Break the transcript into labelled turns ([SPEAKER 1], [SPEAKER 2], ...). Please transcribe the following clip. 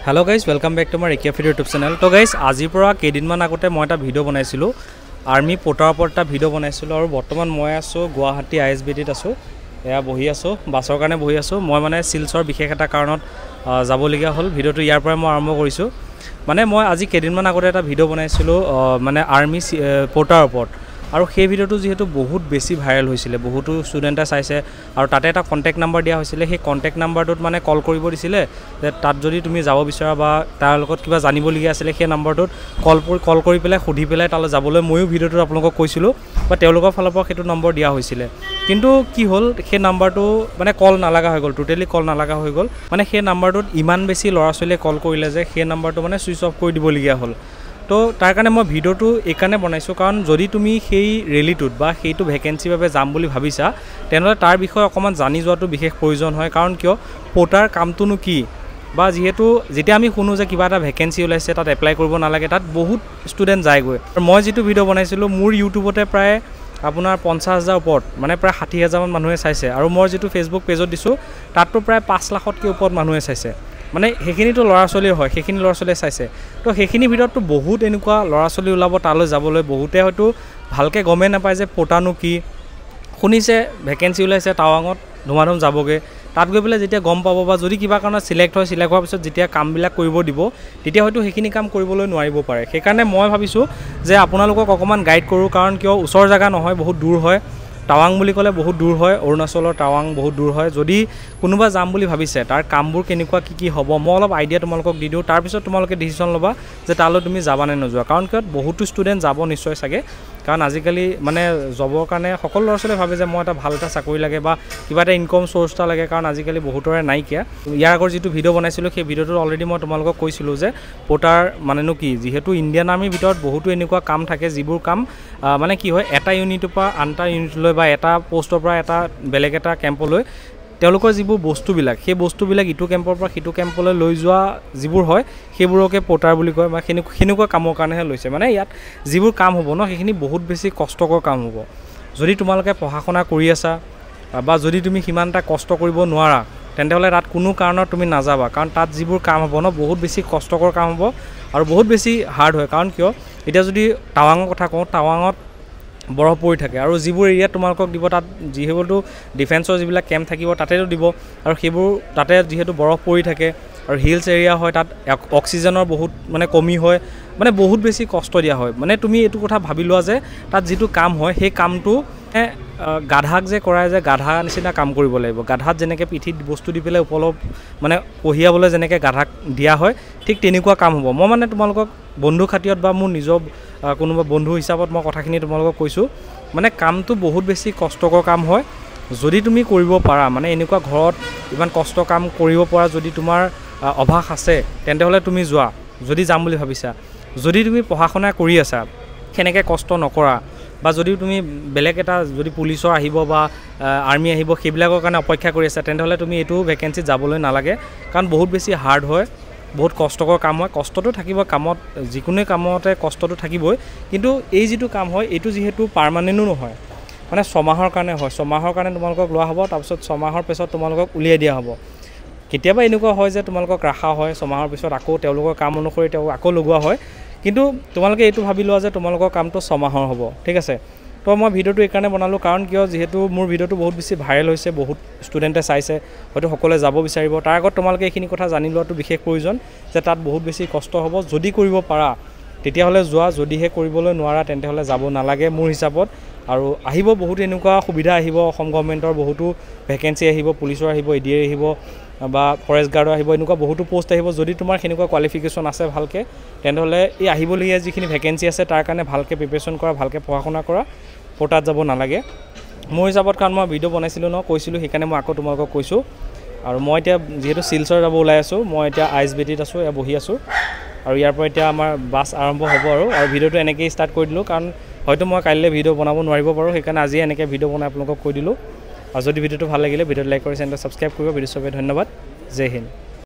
[SPEAKER 1] Hello guys, welcome back to my Rekia Video YouTube channel. So guys, আজিৰ পৰা কেইদিনমান আগতে মই এটা ভিডিও বনাইছিলো আৰ্মি পোটাৰ ওপৰত এটা ভিডিও বনাইছিলো আৰু বৰ্তমান মই আছো গুৱাহাটী আইএসবিটিত আছো এয়া বহি আছো বাছৰ কাৰণে বহি আছো মই মানে সিলছৰ বিশেষ এটা কাৰণত যাবলগীয়া হ'ল ভিডিওটো ইয়াৰ পৰা মই আৰম্ভ কৰিছো মানে মই আজি কেইদিনমান আগতে এটা ভিডিও বনাইছিলো মানে আৰ্মি পোটাৰ ওপৰত আৰু সেই ভিডিওটো যেহেতু বহুত বেছি ভাইৰাল হৈছিল বহুতো ষ্টুডেন্টে চাইছে আৰু তাতে এটা কন্টাক্ট নাম্বাৰ দিয়া হৈছিল সেই কন্টাক্ট নাম্বাৰটোত মানে কল কৰিব দিছিলে যে তাত যদি তুমি যাব বিচাৰা বা তাৰ লগত কিবা জানিবলগীয়া আছিল সেই নাম্বাৰটোত কল কৰি পেলাই খুধি পেলাই তালৈ যাবলৈ মইও ভিডিওটো আপোনালোকক কৈছিলো বা তেওঁলোকৰ ফালৰ পৰা সেইটো নম্বৰ দিয়া হৈছিল কিন্তু কি হ'ল সেই নাম্বাৰটো মানে কল নালাগা হৈ গ'ল টোটালি কল নালাগা হৈ গ'ল মানে সেই নাম্বাৰটোত ইমান বেছি লৰাছলিয়ে কল কৰিলে যে সেই নাম্বাৰটো মানে সুইচ অফ কৰি দিবলগীয়া হ'ল তো তাৰ কাৰণে মই ভিডিওটো এইকাৰণে বনাইছো কাৰণ যদি তুমি সেই ৰেলিটোত বা সেইটো ভ্যাকেন্সিৰ বাবে যাম বুলি ভাবিছা তেনলে তাৰ বিষয়ে অকমান জানি যোৱাটো বিশেষ প্ৰয়োজন হয় কাৰণ কিয় পোটাৰ কামটোনো কি বা যেহেতু যেতিয়া আমি শুনো যে কিবা এটা ভ্যাকেন্সি ওলাইছে তাত এপ্লাই কৰিব নালাগে তাত বহুত ষ্টুডেন্ট যায়গৈ মই যেটো ভিডিও বনাইছিলো মোৰ ইউটিউবতে প্ৰায় আপোনাৰ 50000 ওপৰত মানে প্ৰায় 60000 মান মানুহে চাইছে আৰু মই যেটো ফেসবুক পেজত দিছো তাতটো প্ৰায় 5 লাখতকৈ ওপৰত মানুহে চাইছে মানে হেখিনিটো লৰাছলি হয় হেখিনি লৰাছলি চাইছে তো হেখিনি ভিতৰটো বহুত এনেকুৱা লৰাছলি ওলাব তালৈ যাবলৈ বহুতে হয়তো ভালকে গমে নাপায় যে পোটানো কি শুনিছে ভ্যাকেন্সি ওলাইছে টাৱাঙত ধুমাধুম যাবগে তাত গৈ পেলাই যেতিয়া গম পাব বা যদি কিবা কাৰণত সিলেক্ট হোৱাৰ পিছত যেতিয়া কামবিলাক কৰিব দিব তেতিয়া হয়তো হেখিনি কাম কৰিবলৈ নোৱাৰিব পাৰে সেইকাৰণে মই ভাবিছো যে আপোনালোকক অকমান গাইড কৰো কাৰণ কিয় ওচৰ জায়গা নহয় বহুত দূৰ হয় টাৱাং বুলি ক'লে বহুত দূৰ হয় অৰুণাচলৰ টাৱাং বহুত দূৰ হয় যদি কোনোবা যাম বুলি ভাবিছে তাৰ কামবোৰ কেনেকুৱা কি হ'ব মই অলপ আইডিয়া তোমালোকক দি দিও তাৰ পিছত তোমালোকে ডিসিশন লবা যে তালৈ তুমি যাবা নে নযোৱা কাৰণ কিয় বহুত ষ্টুডেন্ট যাব নিশ্চয় সাগে কাৰণ আজিকালি মানে জবৰ কাৰণে সকলো লৰাছলে ভাবে যে মই এটা ভাল এটা চাকৰি লাগে বা কিবা এটা ইনকাম সোৰ্স এটা লাগে কাৰণ আজিকালি বহুতৰে নাইকিয়া ইয়াৰ আগৰ যেটো ভিডিও বনাইছিলো সেই ভিডিওটো অলৰেডি মই তোমালোকক কৈছিলো যে পোটাৰ মানেনো কি যেহেতু ইণ্ডিয়ান আৰ্মিৰ ভিতৰত বহুতো এনেকুৱা কাম থাকে যিবোৰ কাম মানে কি হয় এটা ইউনিটৰ পৰা আনটা ইউনিটলৈ বা এটা পোষ্টৰ পৰা এটা বেলেগ এটা কেম্পলৈ তেওঁলোকৰ যিবোৰ বস্তুবিলাক সেই বস্তুবিলাক ইটো কেম্পৰ পৰা হিটো কেম্পলৈ লৈ যোৱা যিবোৰ হয় সেইবোৰকে পোটাৰ বুলি কয় বা খেনুকুৱা কামৰ কাৰণেহে লৈছে মানে ইয়াত যিবোৰ কাম হ'ব ন সেইখিনি বহুত বেছি কষ্টকৰ কাম হ'ব যদি তোমালোকে পঢ়াশনা কৰি আছা বা যদি তুমি হিমানটা কষ্ট কৰিব নোৱাৰা তেন্তে হলে তাত কোনো কাৰণত তুমি নাযাবা কাৰণ তাত যিবোৰ কাম হ'ব ন বহুত বেছি কষ্টকৰ কাম হ'ব আৰু বহুত বেছি হাৰ্ড হয় কাৰণ কিয় এতিয়া যদি টাৱাঙৰ কথা কওঁ টাৱাঙত বৰফ পৰি থাকে আৰু যিবোৰ এৰিয়া তোমালোকক দিব তাত যিহেতু ডিফেন্সৰ যিবিলাক কেম্প থাকিব তাতেও দিব আৰু সেইবোৰ তাতে যেহেতু বৰফ পৰি থাকে আৰু হিলছ এৰিয়া হয় তাত অক্সিজেনৰ বহুত মানে কমি হয় মানে বহুত বেছি কষ্ট দিয়া হয় মানে তুমি এটো কথা ভাবি লোৱা যে তাত যেটো কাম হয় সেই কামটো গাধাক যে কৰায় যে গাধা নিচিনা কাম কৰিব লাগিব গাধাত যেনেকৈ পিঠিত বস্তু দি পেলাই উপলব্ধ মানে কহিয়াবলৈ যেনেকৈ গাধাক দিয়া হয় ঠিক তেনেকুৱা কাম হ'ব মই মানে তোমালোকক বন্ধু খাতিয়ত বা মোৰ নিজৰ কোনোবা বন্ধু হিচাপত মই কথাখিনি তোমালোকক কৈছো মানে কামটো বহুত বেছি কষ্টকৰ কাম হয় যদি তুমি কৰিব পাৰা মানে এনেকুৱা ঘৰত ইমান কষ্ট কাম কৰিব পৰা যদি তোমাৰ অভাস আছে তেন্তে হলে তুমি যোৱা যদি যাম বুলি ভাবিছা যদি তুমি পঢ়াশনা কৰি আছা কেনেকৈ কষ্ট নকৰা বা যদি তুমি বেলেগ এটা যদি পুলিচৰ আহিব বা আৰ্মি আহিব সেইবিলাকৰ কাৰণে অপেক্ষা কৰি আছা তেন্তে হলে তুমি এটো ভ্যাকেন্সিত যাবলৈ নালাগে কাৰণ বহুত বেছি হাৰ্ড হয় বহুত কষ্টকৰ কাম হয় কষ্টটো থাকিব কামত যিকোনো কামতে কষ্টটো থাকিবই কিন্তু এই যেটো কাম হয় এটো যেহেতু পাৰ্মানেন্টও নহয় মানে 6 মাহৰ কাৰণে হয় 6 মাহৰ কাৰণে তোমালোকক লোৱা হ'ব তাৰ পিছত 6 মাহৰ পিছত তোমালোকক উলিয়াই দিয়া হ'ব কেতিয়াবা এনেকুৱা হয় যে তোমালোকক ৰাখা হয় 6 মাহৰ পিছত আকৌ তেওঁলোকৰ কাম অনুসৰি আকৌ লগোৱা হয় কিন্তু তোমালোকে এটো ভাবি লোৱা যে তোমালোকৰ কামটো 6 মাহৰ হ'ব ঠিক আছে তো মই ভিডিওটো এই কাৰণে বনালো কাৰণ কিয় যেহেতু মোৰ ভিডিওটো বহুত বেছি ভাইৰাল হৈছে বহুত ষ্টুডেন্টে চাইছে হয়তো সকলে যাব বিচাৰিব তাৰ আগত তোমালোকে এইখিনি কথা জানি লোৱাটো বিশেষ প্ৰয়োজন যে তাত বহুত বেছি কষ্ট হ'ব যদি কৰিব পাৰা তেতিয়া হলে যোৱা যদিহে কৰিবলৈ নোৱাৰা তেন্তে হলে যাব নালাগে মোৰ হিচাপত আৰু আহিব বহুত এনেকুৱা সুবিধা আহিব অসম গৱৰ্ণমেণ্টৰ বহুতো ভ্যাকেন্সি আহিব পুলিচৰ আহিব এডিআৰ আহিব বা ফৰেষ্ট গাৰ্ডৰ আহিব এনেকুৱা বহুতো পোষ্ট আহিব যদি তোমাৰ খেনেকুৱা কোৱালিফিকেশন আছে ভালকে তেন্তে হলে এই আহিবলগীয়া যিখিনি ভ্যাকেন্সি আছে তাৰ কাৰণে ভালকে প্ৰিপাৰেচন কৰা ভালকে পঢ়াশনা কৰা পোটাত যাব নালাগে মোৰ হিচাপত কাৰণ মই ভিডিও বনাইছিলো ন কৈছিলো সেইকাৰণে মই আকৌ তোমালোকক কৈছো আৰু মই এতিয়া যেহেতু সিলছৰ যাব ওলাই আছো মই এতিয়া আইএসবিটিত আছো এ বহি আছো আৰু ইয়াৰ পৰা এতিয়া আমাৰ বাস আৰম্ভ হ'ব আৰু ভিডিওটো এনেকৈ ষ্টাৰ্ট কৰি দিলো কাৰণ হয়তো মই কাইলৈ ভিডিও বনাব নোৱাৰিব পাৰো সেইকাৰণে আজি এনেকৈ ভিডিও বনাই আপোনালোকক কৈ দিলো আৰু যদি ভিডিওটো ভাল লাগিলে ভিডিওটো লাইক কৰি চেনেলটো সাবস্ক্ৰাইব কৰিব ভিডিও সবে ধন্যবাদ জয় হিন্দ